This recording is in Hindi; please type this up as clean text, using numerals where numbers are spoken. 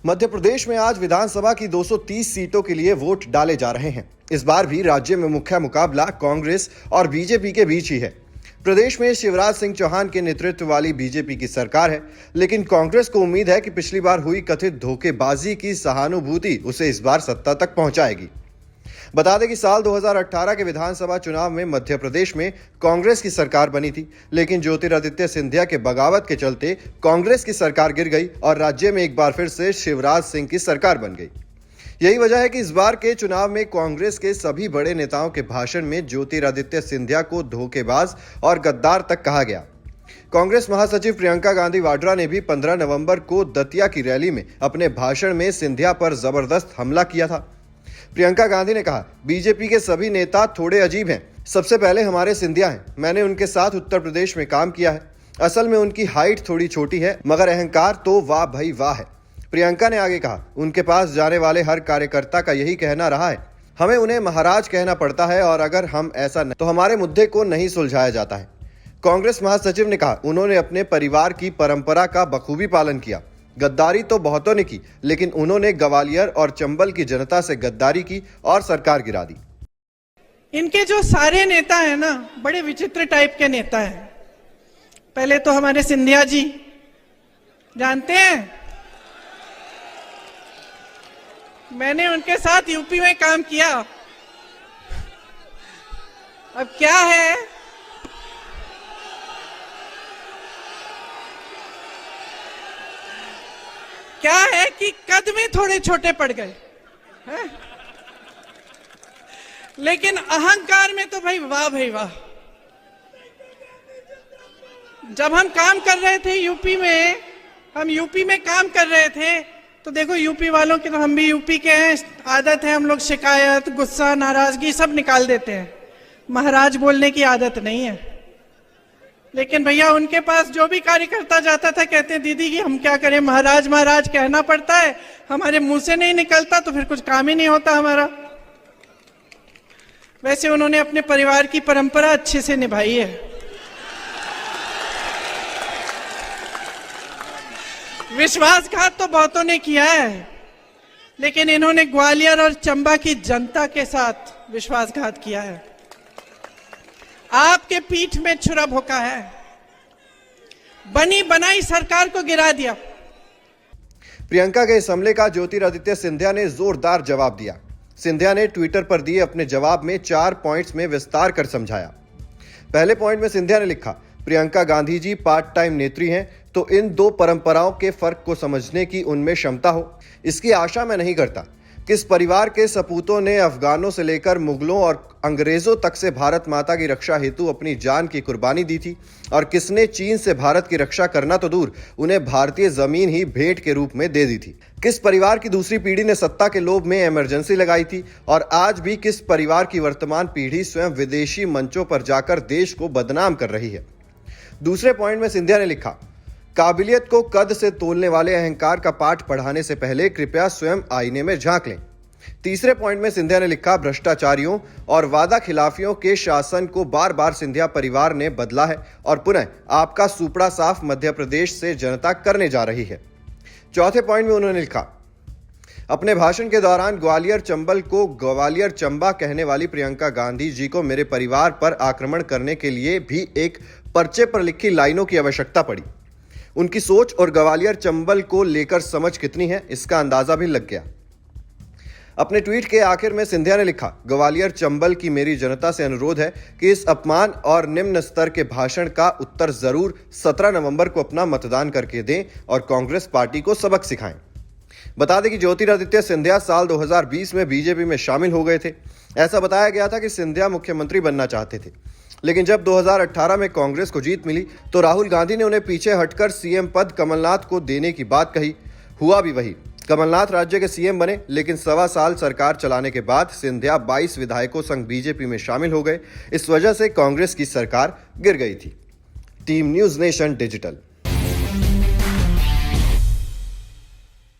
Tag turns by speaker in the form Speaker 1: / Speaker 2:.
Speaker 1: मध्य प्रदेश में आज विधानसभा की 230 सीटों के लिए वोट डाले जा रहे हैं। इस बार भी राज्य में मुख्य मुकाबला कांग्रेस और बीजेपी के बीच ही है। प्रदेश में शिवराज सिंह चौहान के नेतृत्व वाली बीजेपी की सरकार है, लेकिन कांग्रेस को उम्मीद है कि पिछली बार हुई कथित धोखेबाजी की सहानुभूति उसे इस बार सत्ता तक पहुंचाएगी। बता दें कि साल 2018 के विधानसभा चुनाव में मध्य प्रदेश में कांग्रेस की सरकार बनी थी, लेकिन ज्योतिरादित्य सिंधिया के बगावत के चलते कांग्रेस की सरकार गिर गई और राज्य में एक बार फिर से शिवराज सिंह की सरकार बन गई। यही वजह है कि इस बार के चुनाव में कांग्रेस के सभी बड़े नेताओं के भाषण में ज्योतिरादित्य सिंधिया को धोखेबाज और गद्दार तक कहा गया। कांग्रेस महासचिव प्रियंका गांधी वाड्रा ने भी 15 नवंबर को दतिया की रैली में अपने भाषण में सिंधिया पर जबरदस्त हमला किया था। प्रियंका गांधी ने कहा, बीजेपी के सभी नेता थोड़े अजीब हैं। सबसे पहले हमारे सिंधिया हैं। मैंने उनके साथ उत्तर प्रदेश में काम किया है। असल में उनकी हाइट थोड़ी छोटी है, मगर अहंकार तो वाह भाई वाह है। प्रियंका ने आगे कहा, उनके पास जाने वाले हर कार्यकर्ता का यही कहना रहा है, हमें उन्हें महाराज कहना पड़ता है और अगर हम ऐसा नहीं तो हमारे मुद्दे को नहीं सुलझाया जाता है। कांग्रेस महासचिव ने कहा, उन्होंने अपने परिवार की परंपरा का बखूबी पालन किया। गद्दारी तो बहुतों ने की, लेकिन उन्होंने ग्वालियर और चंबल की जनता से गद्दारी की और सरकार गिरा दी।
Speaker 2: इनके जो सारे नेता हैं ना, बड़े विचित्र टाइप के नेता हैं। पहले तो हमारे सिंधिया जी, जानते हैं, मैंने उनके साथ यूपी में काम किया। अब क्या है कि कद में थोड़े छोटे पड़ गए हैं? लेकिन अहंकार में तो भाई वाह। जब हम काम कर रहे थे यूपी में काम कर रहे थे, तो देखो यूपी वालों की, तो हम भी यूपी के हैं, आदत है हम लोग शिकायत, गुस्सा, नाराजगी सब निकाल देते हैं। महाराज बोलने की आदत नहीं है। लेकिन भैया उनके पास जो भी कार्यकर्ता जाता था, कहते हैं दीदी कि हम क्या करें, महाराज महाराज कहना पड़ता है, हमारे मुंह से नहीं निकलता तो फिर कुछ काम ही नहीं होता हमारा। वैसे उन्होंने अपने परिवार की परंपरा अच्छे से निभाई है। विश्वासघात तो बहुतों ने किया है, लेकिन इन्होंने ग्वालियर और चंबा की जनता के साथ विश्वासघात किया है। आपके पीठ में छुरा भोंका है, बनी बनाई सरकार को गिरा दिया।
Speaker 1: प्रियंका के इस हमले का ज्योतिरादित्य सिंधिया ने जोरदार जवाब दिया। सिंधिया ने ट्विटर पर दिए अपने जवाब में 4 पॉइंट्स में विस्तार कर समझाया। पहले पॉइंट में सिंधिया ने लिखा, प्रियंका गांधी जी पार्ट टाइम नेत्री हैं, तो इन दो परंपराओं के फर्क को समझने की उनमें क्षमता हो, इसकी आशा मैं नहीं करता। किस परिवार के सपूतों ने अफगानों से लेकर मुगलों और अंग्रेजों तक से भारत माता की रक्षा हेतु अपनी जान की कुर्बानी दी थी, और किसने चीन से भारत की रक्षा करना तो दूर, उन्हें भारतीय जमीन ही भेंट के रूप में दे दी थी। किस परिवार की दूसरी पीढ़ी ने सत्ता के लोभ में इमरजेंसी लगाई थी, और आज भी किस परिवार की वर्तमान पीढ़ी स्वयं विदेशी मंचों पर जाकर देश को बदनाम कर रही है। दूसरे पॉइंट में सिंधिया ने लिखा, काबिलियत को कद से तोलने वाले अहंकार का पाठ पढ़ाने से पहले कृपया स्वयं आईने में झांक लें। तीसरे पॉइंट में सिंधिया ने लिखा, भ्रष्टाचारियों और वादा खिलाफियों के शासन को बार बार सिंधिया परिवार ने बदला है और पुनः आपका सुपड़ा साफ मध्य प्रदेश से जनता करने जा रही है। चौथे पॉइंट में उन्होंने लिखा, अपने भाषण के दौरान ग्वालियर चंबल को ग्वालियर चंबा कहने वाली प्रियंका गांधी जी को मेरे परिवार पर आक्रमण करने के लिए भी एक पर्चे पर लिखी लाइनों की आवश्यकता पड़ी। उनकी सोच और ग्वालियर चंबल को लेकर समझ कितनी है, इसका अंदाजा भी लग गया। अपने ट्वीट के आखिर में सिंधिया ने लिखा, ग्वालियर चंबल की मेरी जनता से अनुरोध है कि इस अपमान और निम्न स्तर के भाषण का उत्तर जरूर 17 नवंबर को अपना मतदान करके दें और कांग्रेस पार्टी को सबक सिखाएं। बता दें कि ज्योतिरादित्य सिंधिया साल 2020 में बीजेपी में शामिल हो गए थे। ऐसा बताया गया था कि सिंधिया मुख्यमंत्री बनना चाहते थे, लेकिन जब 2018 में कांग्रेस को जीत मिली तो राहुल गांधी ने उन्हें पीछे हटकर सीएम पद कमलनाथ को देने की बात कही। हुआ भी वही, कमलनाथ राज्य के सीएम बने, लेकिन 1.25 साल सरकार चलाने के बाद सिंधिया 22 विधायकों संग बीजेपी में शामिल हो गए। इस वजह से कांग्रेस की सरकार गिर गई थी। Team news nation digital.